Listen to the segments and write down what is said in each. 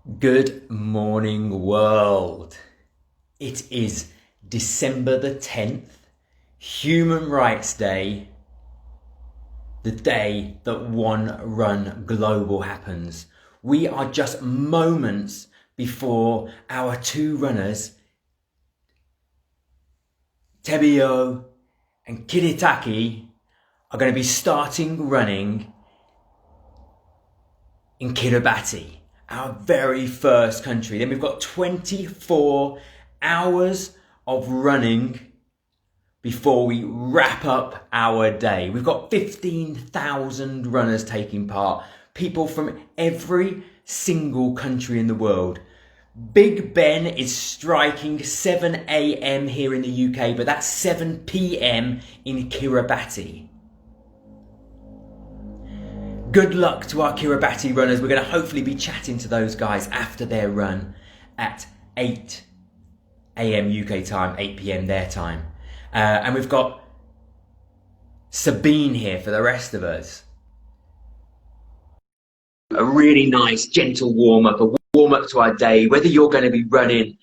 Good morning, world. It is December the 10th, Human Rights Day, the day that One Run Global happens. We are just moments before our two runners, Tebio and Kiritaki, are going to be starting running in Kiribati, our very first country. Then we've got 24 hours of running before we wrap up our day. We've got 15,000 runners taking part, people from every single country in the world. Big Ben is striking 7 a.m. here in the UK, but that's 7 p.m. in Kiribati. Good luck to our Kiribati runners. We're going to hopefully be chatting to those guys after their run at 8 a.m. UK time, 8 p.m. their time. And we've got Sabine here for the rest of us. A really nice, gentle warm-up, a warm-up to our day, whether you're going to be running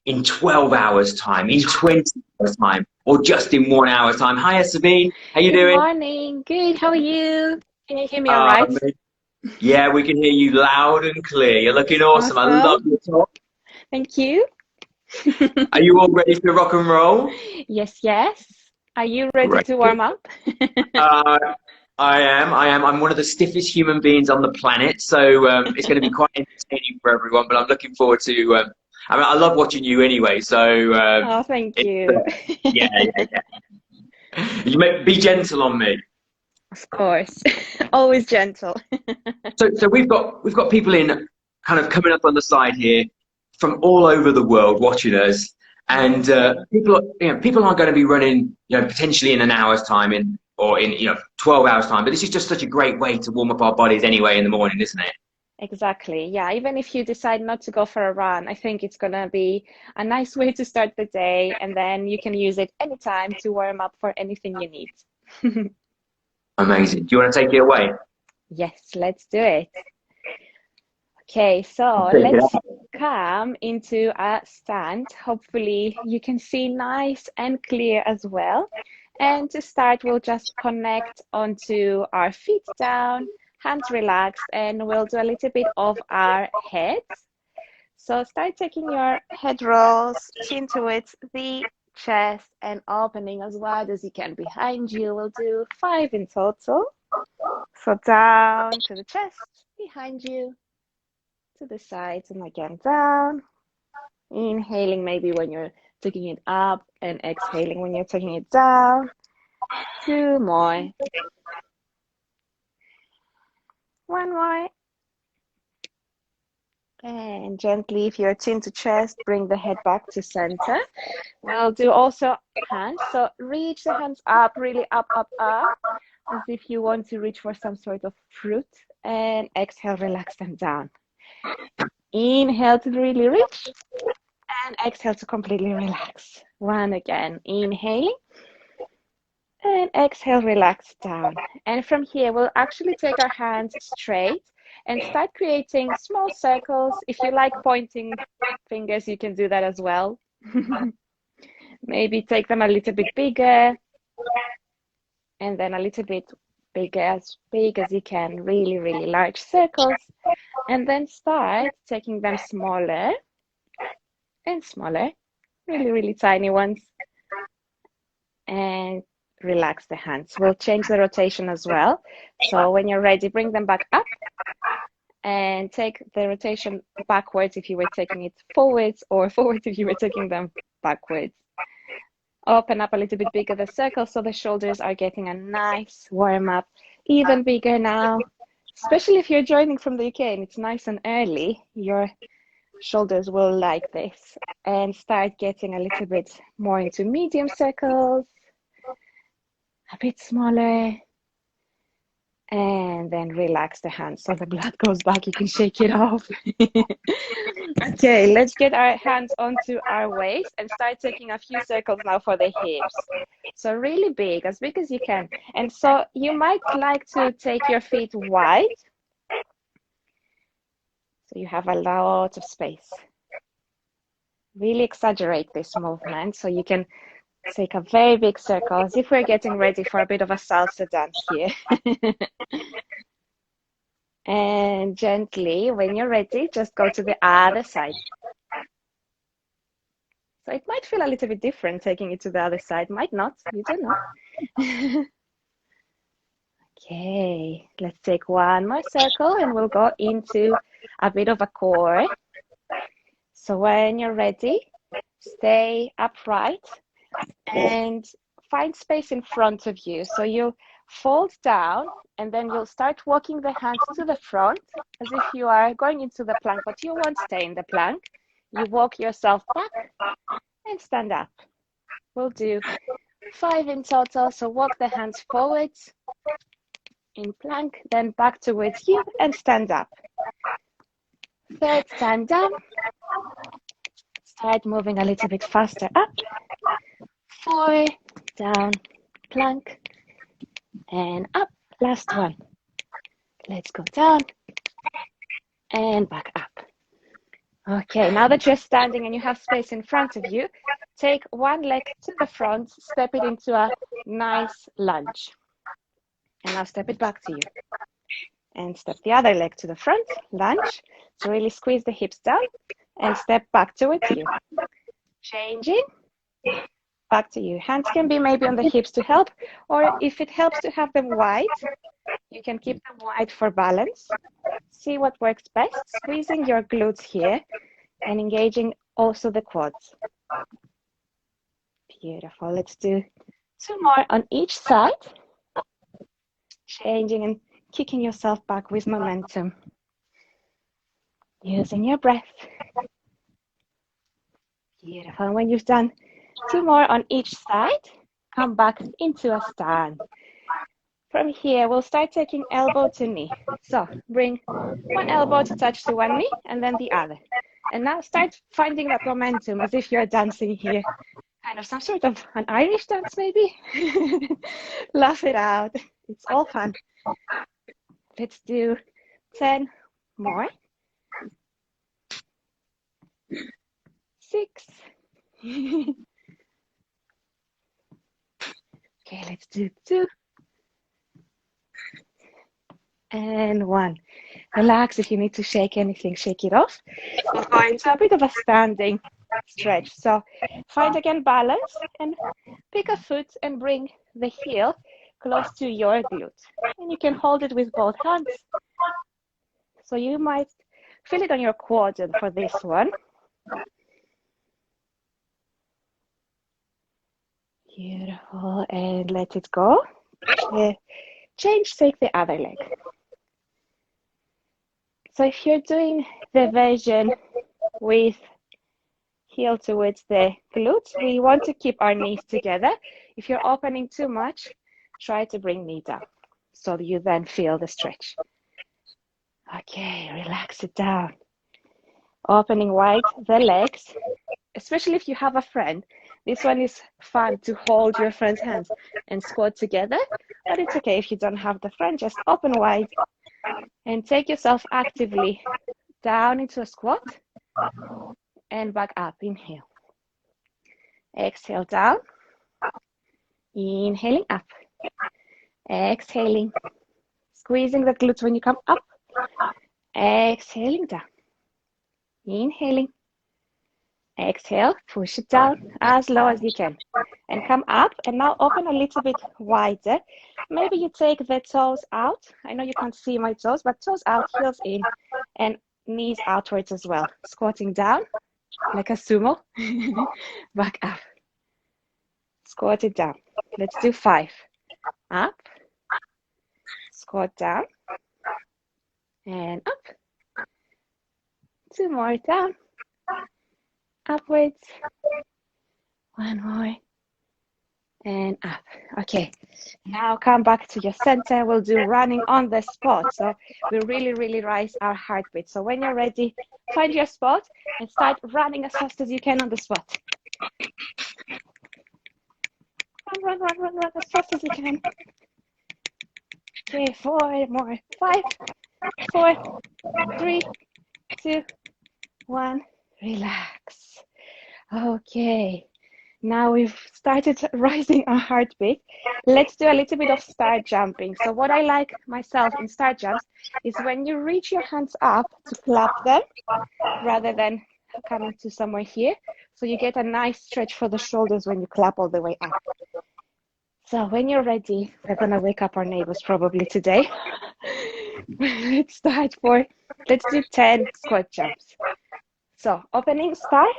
in 12 hours time, in 20 hours time, or just in 1 hour's time. Hiya, Sabine. How you Good doing? morning. Good. How are you? Can you hear me all right? Yeah, we can hear you loud and clear. You're looking awesome. I love Awesome. your talk. Thank you. Are you all ready for rock and roll? Yes, yes. Are you ready Great. to warm up? Uh, I am. I am. I'm one of the stiffest human beings on the planet, so it's going to be quite entertaining for everyone. But I'm looking forward to. I mean, I love watching you anyway, so Oh, thank it's you. yeah, yeah, yeah. You may be gentle on me. Of course. Always gentle. So we've got people in kind of coming up on the side here from all over the world watching us, and people aren't going to be running potentially in an hour's time or in 12 hours time, but this is just such a great way to warm up our bodies anyway in the morning, isn't it? Exactly. Yeah, even if you decide not to go for a run, I think it's gonna be a nice way to start the day, and then you can use it anytime to warm up for anything you need. Amazing. Do you want to take it away? Yes, let's do it. Okay, so Take it let's out. come into a stand. Hopefully you can see nice and clear as well. And to start, we'll just connect onto our feet down, hands relaxed, and we'll do a little bit of our heads. So start taking your head rolls, chin towards the chest and opening as wide as you can behind you. We'll do 5 in total. So down to the chest, behind you, to the sides, and again down. Inhaling maybe when you're taking it up and exhaling when you're taking it down. 2 more. 1 more. And gently, if you're chin to chest, bring the head back to center. We'll do also hands. So reach the hands up, really up, up, up, as if you want to reach for some sort of fruit. And exhale, relax them down. Inhale to really reach. And exhale to completely relax. 1 again. Inhaling. And exhale, relax down. And from here, we'll actually take our hands straight and start creating small circles. If you like pointing fingers, you can do that as well. Maybe take them a little bit bigger and then a little bit bigger, as big as you can, really, really large circles. And then start taking them smaller and smaller, really, really tiny ones. And relax the hands. We'll change the rotation as well. So when you're ready, bring them back up and take the rotation backwards if you were taking it forwards, or forwards if you were taking them backwards. Open up a little bit bigger the circle so the shoulders are getting a nice warm up, even bigger now, especially if you're joining from the UK and it's nice and early, your shoulders will like this. And start getting a little bit more into medium circles, a bit smaller, and then relax the hands so the blood goes back. You can shake it off. Okay, let's get our hands onto our waist and start taking a few circles now for the hips. So really big, as big as you can. And so you might like to take your feet wide. So you have a lot of space. Really exaggerate this movement so you can take a very big circle, as if we're getting ready for a bit of a salsa dance here. And gently, when you're ready, just go to the other side. So it might feel a little bit different taking it to the other side, might not, you don't know. Okay, let's take one more circle and we'll go into a bit of a core. So when you're ready, stay upright and find space in front of you. So you fold down and then you'll start walking the hands to the front as if you are going into the plank, but you won't stay in the plank. You walk yourself back and stand up. We'll do 5 in total. So walk the hands forwards in plank, then back towards you and stand up. Third time down. Start moving a little bit faster up. 4, down, plank, and up. Last one. Let's go down and back up. Okay, now that you're standing and you have space in front of you, take one leg to the front, step it into a nice lunge. And now step it back to you. And step the other leg to the front, lunge. So really squeeze the hips down and step back towards you. Changing, back to you. Hands can be maybe on the hips to help, or if it helps to have them wide, you can keep them wide for balance. See what works best, squeezing your glutes here and engaging also the quads. Beautiful. Let's do 2 more on each side. Changing and kicking yourself back with momentum. Using your breath. Beautiful. And when you've done 2 more on each side, come back into a stand. From here, we'll start taking elbow to knee. So bring one elbow to touch to one knee and then the other. And now start finding that momentum as if you're dancing here. Kind of some sort of an Irish dance maybe. Laugh it out. It's all fun. Let's do 10 more. 6. Okay, let's do 2. And 1. Relax. If you need to shake anything, shake it off. We'll go into a bit of a standing stretch. So find again balance and pick a foot and bring the heel close to your glute. And you can hold it with both hands. So you might feel it on your quadrant for this one. Beautiful. And let it go. Change, take the other leg. So if you're doing the version with heel towards the glutes, we want to keep our knees together. If you're opening too much, try to bring knee down so you then feel the stretch. Okay, relax it down. Opening wide the legs, especially if you have a friend. This one is fun to hold your friend's hands and squat together, but it's okay if you don't have the friend, just open wide and take yourself actively down into a squat and back up. Inhale. Exhale down. Inhaling up. Exhaling. Squeezing the glutes when you come up. Exhaling down. Inhaling. Exhale, push it down as low as you can. And come up and now open a little bit wider. Maybe you take the toes out. I know you can't see my toes, but toes out, heels in, and knees outwards as well. Squatting down like a sumo. Back up. Squat it down. Let's do 5. Up. Squat down. And up. 2 more down. Upwards. 1 more. And up. Okay. Now come back to your center. We'll do running on the spot. So we really rise our heartbeat. So when you're ready, find your spot and start running as fast as you can on the spot. Run as fast as you can. Okay, 4 more. 5, 4, 3, 2, 1, relax. Okay, now we've started rising our heartbeat. Let's do a little bit of start jumping. So what I like myself in start jumps is when you reach your hands up to clap them rather than coming to somewhere here. So you get a nice stretch for the shoulders when you clap all the way up. So when you're ready, we're gonna wake up our neighbors probably today. Let's do 10 squat jumps. So opening, start,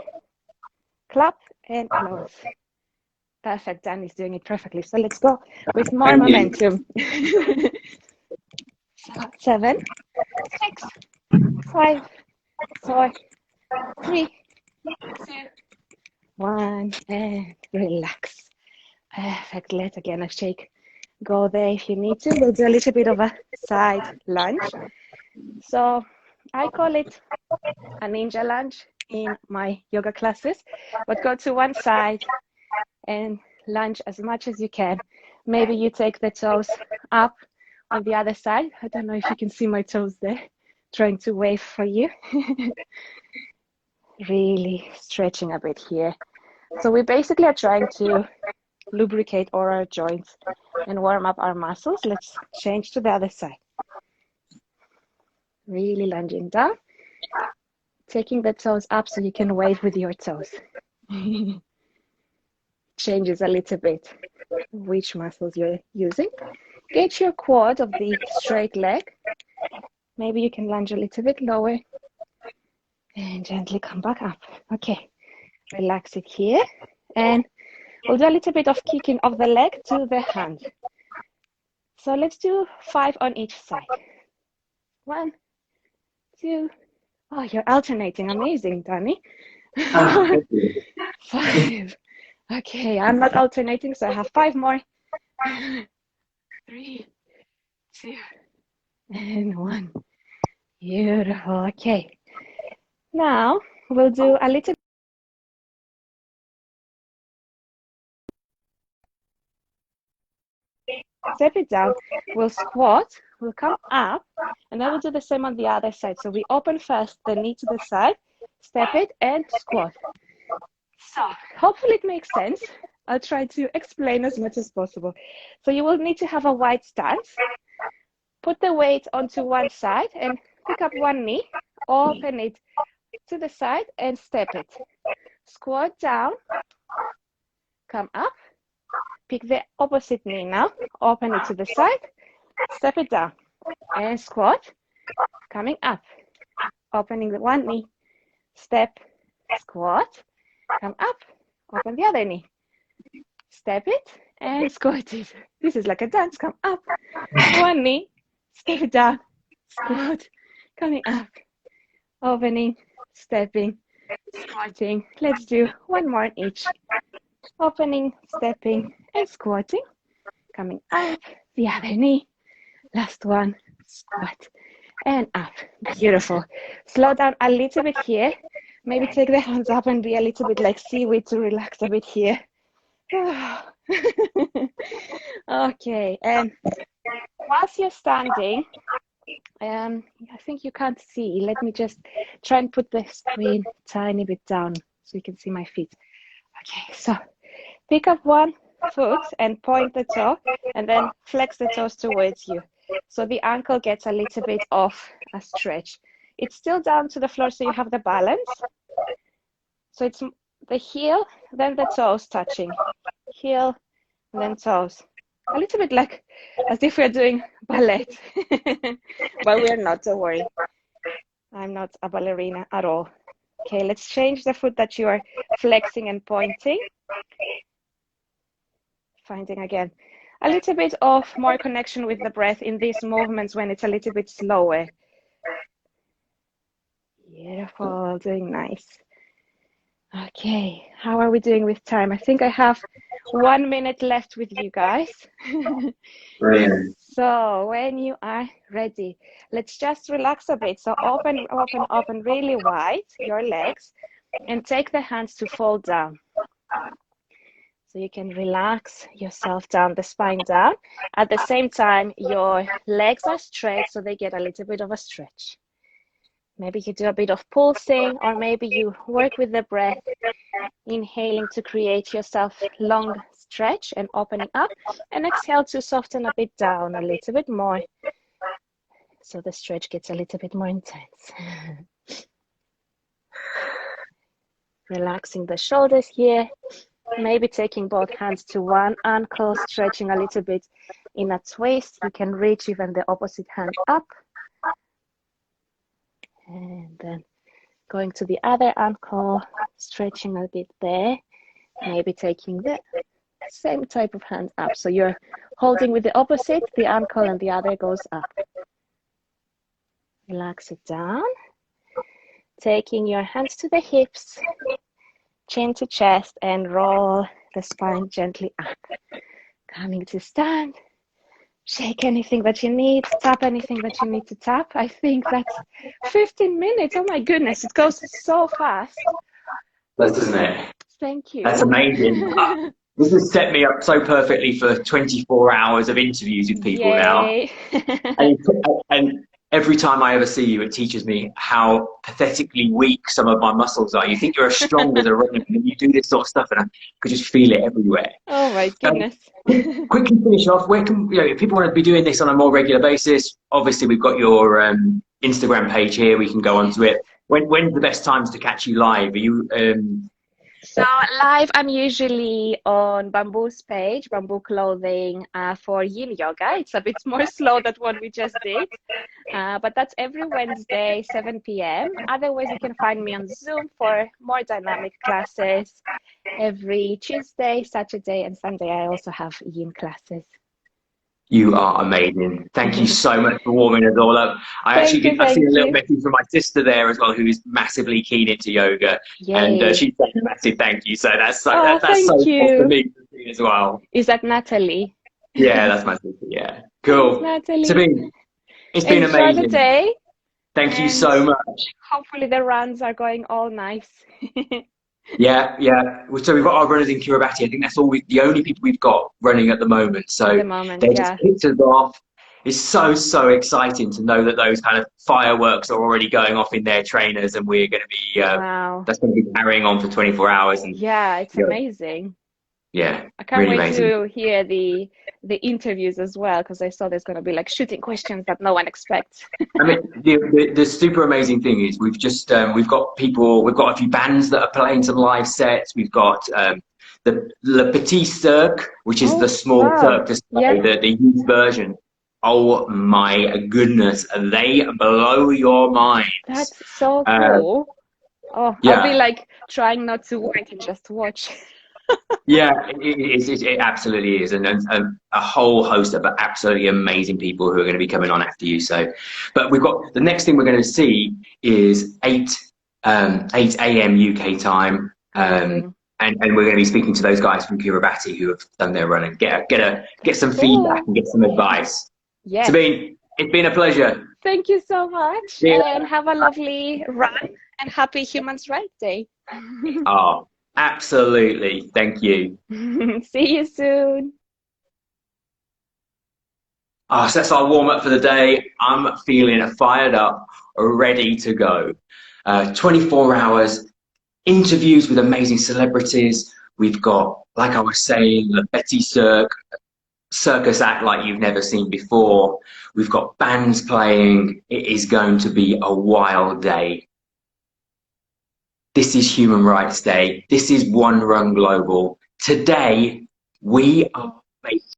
clap, and close. Perfect, Danny's doing it perfectly. So let's go with more momentum. 7, 6, 5, 4, 3, 2, 1, and relax. Perfect, let's again a shake. Go there if you need to. We'll do a little bit of a side lunge. So I call it a ninja lunge in my yoga classes, but go to one side and lunge as much as you can. Maybe you take the toes up on the other side. I don't know if you can see my toes there, trying to wave for you. Really stretching a bit here. So we basically are trying to lubricate all our joints and warm up our muscles. Let's change to the other side. Really lunging down, taking the toes up so you can wave with your toes. Changes a little bit which muscles you're using. Get your quad of the straight leg. Maybe you can lunge a little bit lower and gently come back up. Okay, relax it here. And we'll do a little bit of kicking of the leg to the hand. So let's do 5 on each side. 1, 2. Oh, you're alternating. Amazing, Danny. 5. Okay, I'm not alternating, so I have 5 more. 3, 2, and 1. Beautiful. Okay. Now we'll do a little. Step it down. We'll squat. We'll come up, and then we'll do the same on the other side. So we open first, the knee to the side, step it, and squat. So hopefully it makes sense. I'll try to explain as much as possible. So you will need to have a wide stance. Put the weight onto one side and pick up one knee, open it to the side and step it. Squat down, come up, pick the opposite knee now, open it to the side, step it down and squat, coming up, opening the one knee, step, squat, come up, open the other knee, step it and squat it. This is like a dance. Come up, one knee, step it down, squat, coming up, opening, stepping, squatting. Let's do one more each. Opening, stepping, and squatting, coming up, the other knee, last one, squat, and up. Beautiful. Slow down a little bit here. Maybe take the hands up and be a little bit like seaweed to relax a bit here. Okay, and whilst you're standing, I think you can't see. Let me just try and put the screen tiny bit down so you can see my feet. Okay, so pick up one foot and point the toe, and then flex the toes towards you. So the ankle gets a little bit of a stretch. It's still down to the floor, so you have the balance. So it's the heel, then the toes touching. Heel, then toes. A little bit like as if we're doing ballet, but we're not, don't worry. I'm not a ballerina at all. Okay, let's change the foot that you are flexing and pointing. Finding again a little bit of more connection with the breath in these movements when it's a little bit slower. Beautiful, doing nice. Okay, how are we doing with time? I think I have 1 minute left with you guys. Brilliant. So when you are ready, let's just relax a bit. So open, open, open really wide your legs and take the hands to fall down. So you can relax yourself down, the spine down. At the same time, your legs are straight, so they get a little bit of a stretch. Maybe you do a bit of pulsing, or maybe you work with the breath, inhaling to create yourself long stretch and opening up, and exhale to soften a bit down a little bit more, so the stretch gets a little bit more intense. Relaxing the shoulders here, maybe taking both hands to one ankle, stretching a little bit in a twist. You can reach even the opposite hand up. And then going to the other ankle, stretching a bit there, maybe taking the same type of hand up. So you're holding with the opposite, the ankle, and the other goes up. Relax it down. Taking your hands to the hips, chin to chest, and roll the spine gently up. Coming to stand. Shake anything that you need, tap anything that you need to tap. I think that's 15 minutes. Oh my goodness, it goes so fast. Doesn't it? Thank you. That's amazing. This has set me up so perfectly for 24 hours of interviews with people Yay. now. And every time I ever see you, it teaches me how pathetically weak some of my muscles are. You think you're as strong as a runner, and you do this sort of stuff, and I could just feel it everywhere. Oh my goodness. Quickly finish off. Where can if people want to be doing this on a more regular basis? Obviously, we've got your Instagram page here. We can go onto it. When's the best times to catch you live? Are you? So live, I'm usually on Bamboo's page, Bamboo Clothing, for Yin Yoga. It's a bit more slow than what we just did, but that's every Wednesday, 7 p.m. Otherwise, you can find me on Zoom for more dynamic classes. Every Tuesday, Saturday, and Sunday, I also have Yin classes. You are amazing. Thank you so much for warming us all up. I've seen a little message from my sister there as well, who is massively keen into yoga. Yay. And she's saying a massive thank you. So that's so cool for me to see as well. Is that Natalie? Yeah, that's my sister. Yeah, cool. Thanks, Natalie. Sabine, it's been Enjoy amazing. The day. Thank you so much. Hopefully the runs are going all nice. Yeah. So we've got our runners in Kiribati. I think that's the only people we've got running at the moment. So they just kicked us off. It's so exciting to know that those kind of fireworks are already going off in their trainers, and we're going to be that's going to be carrying on for 24 hours. And yeah, it's amazing. Yeah, I can't wait to hear the interviews as well, because I saw there's going to be like shooting questions that no one expects. I mean, the super amazing thing is we've got a few bands that are playing some live sets. We've got the Le Petit Cirque, which is the small Cirque display, the youth version. Oh my goodness, they blow your mind. That's so cool. I'll be like trying not to work and just watch. Yeah, it absolutely is, and a whole host of absolutely amazing people who are going to be coming on after you. So, but we've got the next thing we're going to see is 8 a.m. UK time, and we're going to be speaking to those guys from Kiribati who have done their running. Get some feedback and get some advice. Yes. Sabine, it's been a pleasure. Thank you so much, and have a lovely run and happy Human Rights Day. Oh. Absolutely. Thank you. See you soon. So that's our warm up for the day. I'm feeling fired up, ready to go. 24 hours, interviews with amazing celebrities. We've got, like I was saying, Le Petit Cirque, circus act like you've never seen before. We've got bands playing. It is going to be a wild day. This is Human Rights Day. This is One Run Global. Today, we are making